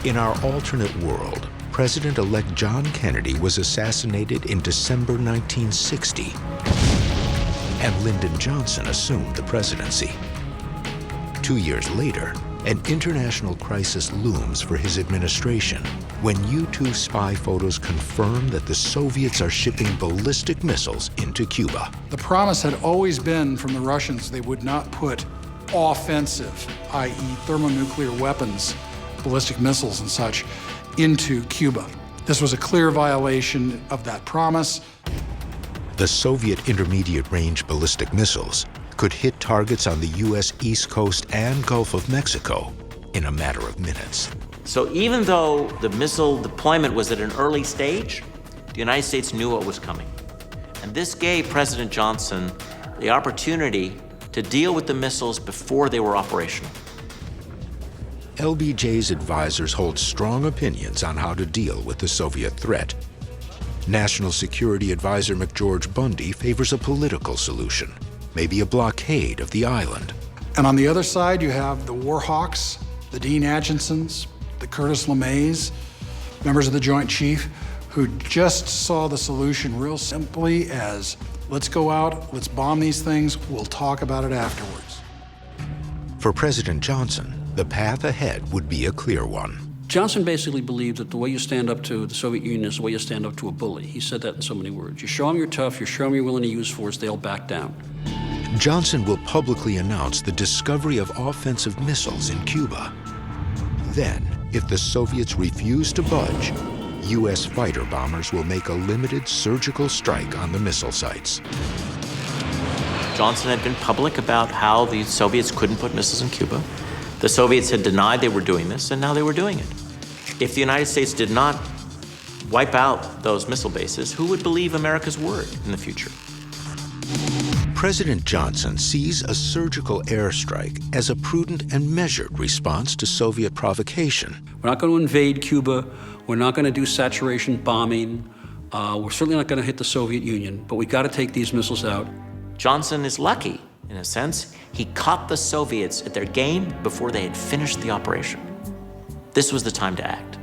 In our alternate world, President-elect John Kennedy was assassinated in December 1960, and Lyndon Johnson assumed the presidency. 2 years later, an international crisis looms for his administration when U-2 spy photos confirm that the Soviets are shipping ballistic missiles into Cuba. The promise had always been from the Russians they would not put offensive, i.e. thermonuclear weapons, ballistic missiles and such, into Cuba. This was a clear violation of that promise. The Soviet intermediate-range ballistic missiles could hit targets on the U.S. East Coast and Gulf of Mexico in a matter of minutes. So even though the missile deployment was at an early stage, the United States knew what was coming. And this gave President Johnson the opportunity to deal with the missiles before they were operational. LBJ's advisors hold strong opinions on how to deal with the Soviet threat. National Security Advisor McGeorge Bundy favors a political solution, maybe a blockade of the island. And on the other side, you have the war hawks, the Dean Achensons, the Curtis LeMays, members of the Joint Chief, who just saw the solution real simply as, let's go out, let's bomb these things, we'll talk about it afterwards. For President Johnson, the path ahead would be a clear one. Johnson basically believed that the way you stand up to the Soviet Union is the way you stand up to a bully. He said that in so many words. You show them you're tough, you show them you're willing to use force, they'll back down. Johnson will publicly announce the discovery of offensive missiles in Cuba. Then, if the Soviets refuse to budge, U.S. fighter bombers will make a limited surgical strike on the missile sites. Johnson had been public about how the Soviets couldn't put missiles in Cuba. The Soviets had denied they were doing this, and now they were doing it. If the United States did not wipe out those missile bases, who would believe America's word in the future? President Johnson sees a surgical airstrike as a prudent and measured response to Soviet provocation. We're not going to invade Cuba. We're not going to do saturation bombing. We're certainly not going to hit the Soviet Union, but we got to take these missiles out. Johnson is lucky, in a sense. He caught the Soviets at their game before they had finished the operation. This was the time to act.